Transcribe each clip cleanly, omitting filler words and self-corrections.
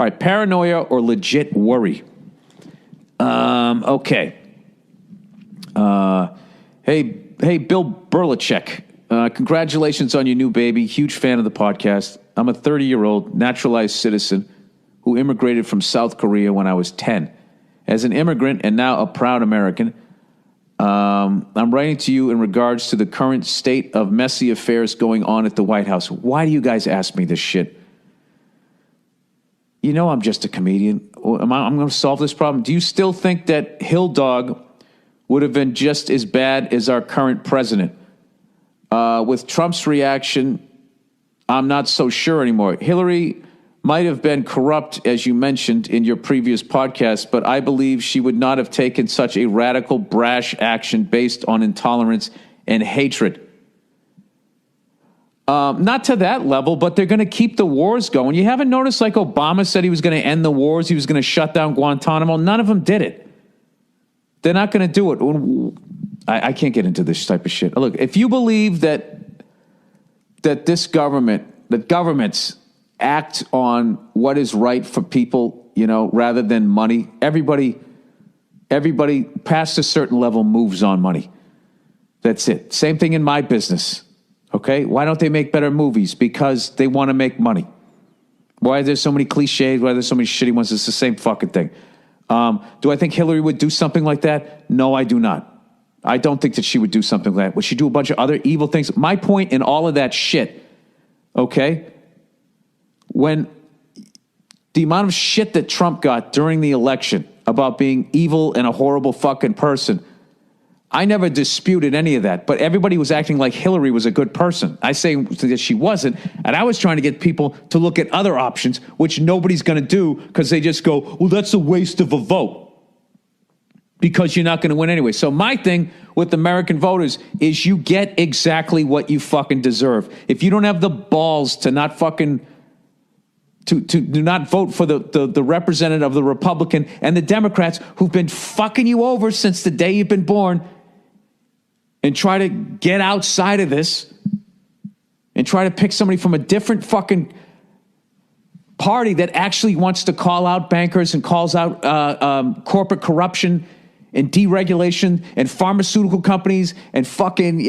All right, paranoia or legit worry. Okay. Hey, Bill Burlachek. Congratulations on your new baby. Huge fan of the podcast. I'm a 30-year-old naturalized citizen who immigrated from South Korea when I was 10. As an immigrant and now a proud American, I'm writing to you in regards to the current state of messy affairs going on at the White House. Why do you guys ask me this shit? You know I'm just a comedian. I'm going to solve this problem. Do you still think that Hill Dog would have been just as bad as our current president? With Trump's reaction, I'm not so sure anymore. Hillary might have been corrupt, as you mentioned in your previous podcast, but I believe she would not have taken such a radical, brash action based on intolerance and hatred. Not to that level, but they're going to keep the wars going. You haven't noticed, like Obama said he was going to end the wars, he was going to shut down Guantanamo. None of them did it. They're not going to do it. I can't get into this type of shit. Look, if you believe that this government, that governments act on what is right for people, you know, rather than money, everybody past a certain level moves on money. That's it. Same thing in my business. Okay? Why don't they make better movies? Because they want to make money. Why are there so many cliches? Why are there so many shitty ones? It's the same fucking thing. Do I think Hillary would do something like that? No, I do not. I don't think that she would do something like that. Would she do a bunch of other evil things? My point in all of that shit, okay, when the amount of shit that Trump got during the election about being evil and a horrible fucking person, I never disputed any of that, but everybody was acting like Hillary was a good person. I say that she wasn't, and I was trying to get people to look at other options, which nobody's going to do because they just go, well, that's a waste of a vote because you're not going to win anyway. So my thing with American voters is you get exactly what you fucking deserve. If you don't have the balls to not fucking to do not vote for the representative of the Republican and the Democrats who've been fucking you over since the day you've been born, and try to get outside of this and try to pick somebody from a different fucking party that actually wants to call out bankers and calls out corporate corruption and deregulation and pharmaceutical companies and fucking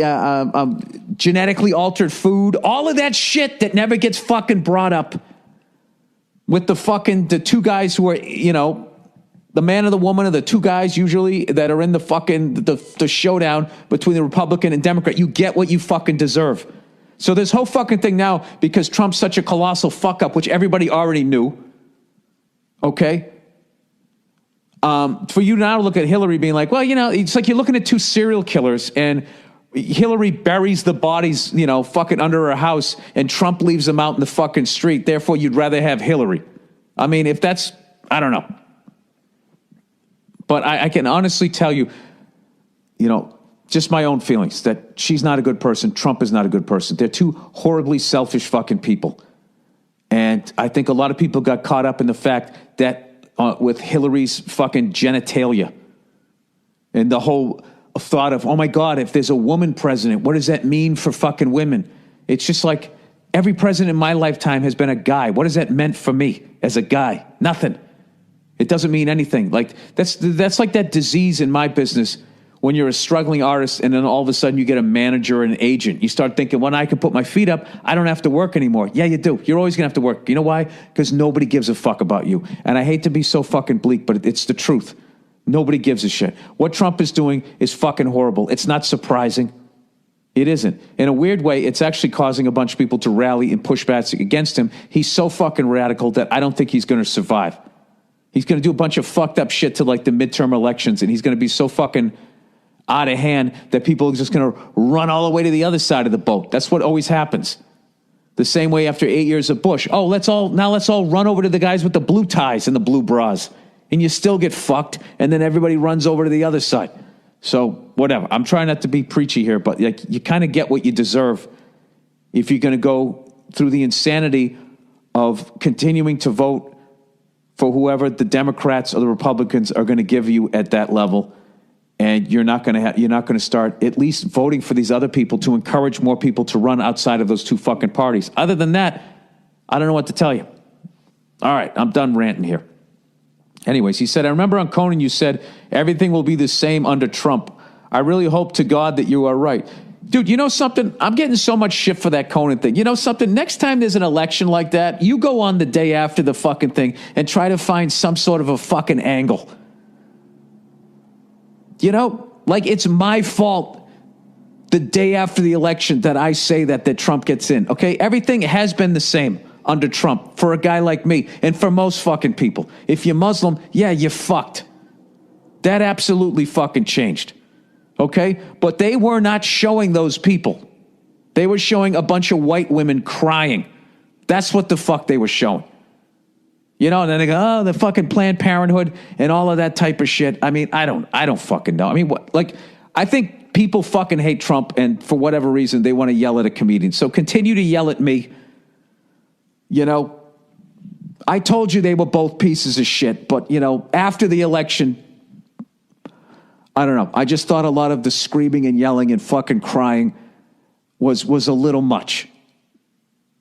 genetically altered food, all of that shit that never gets fucking brought up with the two guys who are, you know, the man or the woman or the two guys usually that are in the fucking, the showdown between the Republican and Democrat. You get what you fucking deserve. So this whole fucking thing now, because Trump's such a colossal fuck up, which everybody already knew, okay? For you now to look at Hillary being like, well, you know, it's like you're looking at two serial killers and Hillary buries the bodies, you know, fucking under her house and Trump leaves them out in the fucking street. Therefore, you'd rather have Hillary. I mean, if that's, I don't know. But I can honestly tell you, you know, just my own feelings that she's not a good person. Trump is not a good person. They're two horribly selfish fucking people. And I think a lot of people got caught up in the fact that with Hillary's fucking genitalia and the whole thought of, oh my God, if there's a woman president, what does that mean for fucking women? It's just like every president in my lifetime has been a guy. What has that meant for me as a guy? Nothing. It doesn't mean anything. Like that's like that disease in my business when you're a struggling artist and then all of a sudden you get a manager or an agent. You start thinking, when I can put my feet up, I don't have to work anymore. Yeah, you do. You're always going to have to work. You know why? Because nobody gives a fuck about you. And I hate to be so fucking bleak, but it's the truth. Nobody gives a shit. What Trump is doing is fucking horrible. It's not surprising. It isn't. In a weird way, it's actually causing a bunch of people to rally and push back against him. He's so fucking radical that I don't think he's going to survive. He's going to do a bunch of fucked up shit to like the midterm elections, and he's going to be so fucking out of hand that people are just going to run all the way to the other side of the boat. That's what always happens. The same way after 8 years of Bush. Oh, let's all run over to the guys with the blue ties and the blue bras. And you still get fucked, and then everybody runs over to the other side. So, whatever. I'm trying not to be preachy here, but like, you kind of get what you deserve if you're going to go through the insanity of continuing to vote for whoever the Democrats or the Republicans are going to give you at that level, and you're not going to start at least voting for these other people to encourage more people to run outside of those two fucking parties. Other than that, I don't know what to tell you. All right, I'm done ranting here. Anyways, he said, I remember on Conan you said everything will be the same under Trump. I really hope to God that you are right. Dude, you know something? I'm getting so much shit for that Conan thing. You know something? Next time there's an election like that, you go on the day after the fucking thing and try to find some sort of a fucking angle. You know? Like it's my fault the day after the election that I say that Trump gets in. Okay? Everything has been the same under Trump for a guy like me and for most fucking people. If you're Muslim, yeah, you're fucked. That absolutely fucking changed. Okay? But they were not showing those people. They were showing a bunch of white women crying. That's what the fuck they were showing. You know, and then they go, oh, the fucking Planned Parenthood and all of that type of shit. I mean, I don't fucking know. I mean, what? Like, I think people fucking hate Trump, and for whatever reason, they want to yell at a comedian. So continue to yell at me. You know, I told you they were both pieces of shit, but, you know, after the election, I don't know. I just thought a lot of the screaming and yelling and fucking crying was a little much.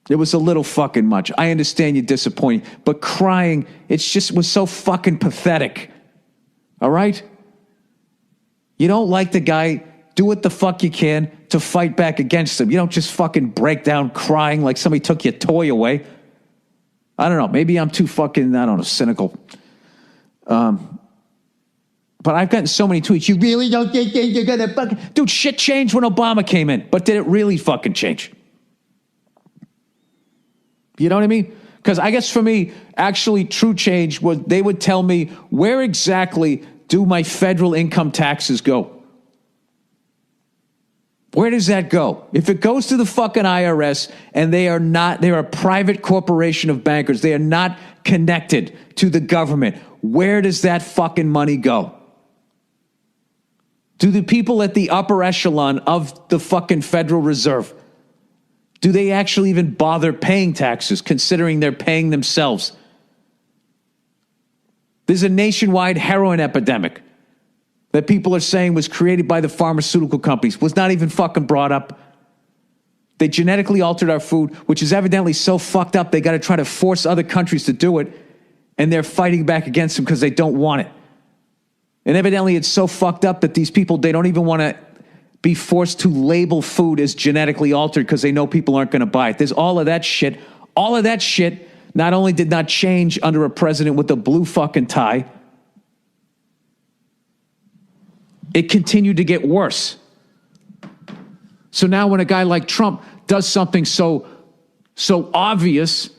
It was a little fucking much. I understand you're disappointed, but crying, was so fucking pathetic. All right? You don't like the guy, do what the fuck you can to fight back against him. You don't just fucking break down crying like somebody took your toy away. I don't know. Maybe I'm too fucking, cynical. But I've gotten so many tweets. You really don't think you're going to fucking... Dude, shit changed when Obama came in. But did it really fucking change? You know what I mean? Because I guess for me, actually true change was they would tell me, where exactly do my federal income taxes go? Where does that go? If it goes to the fucking IRS and they're a private corporation of bankers, they are not connected to the government, where does that fucking money go? Do the people at the upper echelon of the fucking Federal Reserve, do they actually even bother paying taxes, considering they're paying themselves? There's a nationwide heroin epidemic that people are saying was created by the pharmaceutical companies, was not even fucking brought up. They genetically altered our food, which is evidently so fucked up they got to try to force other countries to do it, and they're fighting back against them because they don't want it. And evidently it's so fucked up that these people, they don't even want to be forced to label food as genetically altered because they know people aren't going to buy it. There's all of that shit. All of that shit not only did not change under a president with a blue fucking tie, it continued to get worse. So now when a guy like Trump does something so obvious,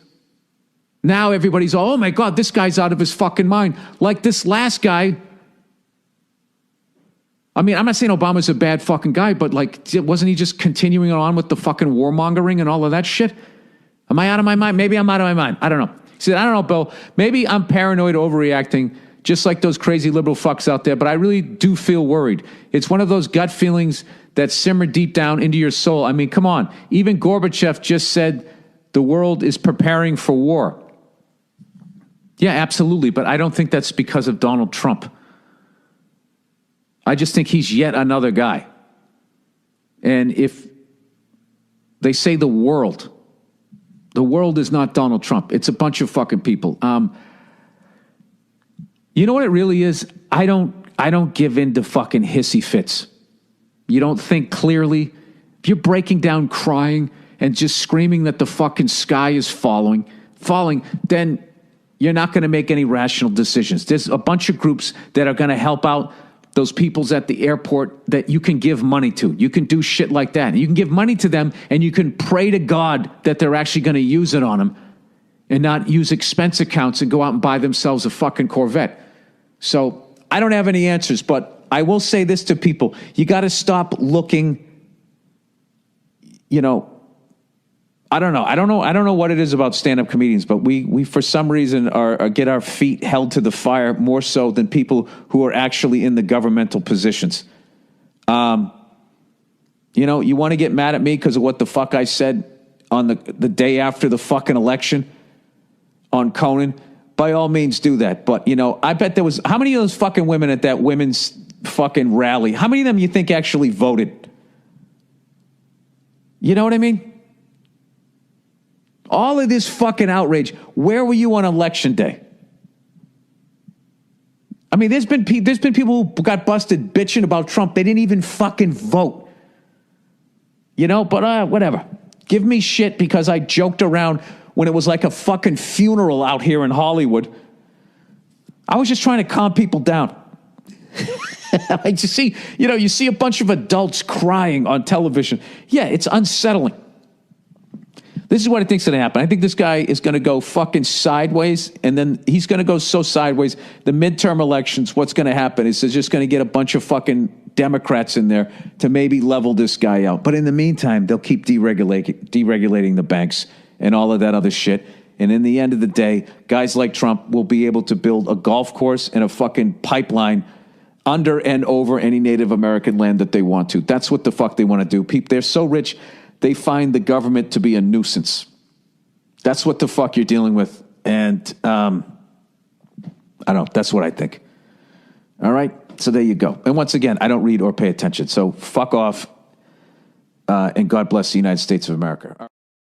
now everybody's, oh my God, this guy's out of his fucking mind. Like this last guy. I mean, I'm not saying Obama's a bad fucking guy, but like, wasn't he just continuing on with the fucking warmongering and all of that shit? Am I out of my mind? Maybe I'm out of my mind. I don't know. He said, I don't know, Bill. Maybe I'm paranoid, overreacting, just like those crazy liberal fucks out there, but I really do feel worried. It's one of those gut feelings that simmer deep down into your soul. I mean, come on. Even Gorbachev just said the world is preparing for war. Yeah, absolutely. But I don't think that's because of Donald Trump. I just think he's yet another guy. And if they say the world is not Donald Trump. It's a bunch of fucking people. You know what it really is? I don't give in to fucking hissy fits. You don't think clearly. If you're breaking down crying and just screaming that the fucking sky is falling, then you're not going to make any rational decisions. There's a bunch of groups that are going to help out those peoples at the airport that you can give money to. You can do shit like that. You can give money to them and you can pray to God that they're actually going to use it on them and not use expense accounts and go out and buy themselves a fucking Corvette. So I don't have any answers, but I will say this to people. You got to stop looking, I don't know what it is about stand-up comedians, but we for some reason are get our feet held to the fire more so than people who are actually in the governmental positions. You want to get mad at me because of what the fuck I said on the day after the fucking election on Conan. By all means, do that. But, I bet there was... How many of those fucking women at that women's fucking rally, how many of them you think actually voted? You know what I mean? All of this fucking outrage. Where were you on election day? I mean, there's been people who got busted bitching about Trump. They didn't even fucking vote. You know, but whatever. Give me shit because I joked around when it was like a fucking funeral out here in Hollywood. I was just trying to calm people down. You see a bunch of adults crying on television. Yeah, it's unsettling. This is what I think's going to happen. I think this guy is going to go fucking sideways, and then he's going to go so sideways. The midterm elections, what's going to happen is they're just going to get a bunch of fucking Democrats in there to maybe level this guy out. But in the meantime, they'll keep deregulating the banks and all of that other shit. And in the end of the day, guys like Trump will be able to build a golf course and a fucking pipeline under and over any Native American land that they want to. That's what the fuck they want to do. They're so rich, they find the government to be a nuisance. That's what the fuck you're dealing with. And I don't know. That's what I think. All right. So there you go. And once again, I don't read or pay attention. So fuck off. And God bless the United States of America.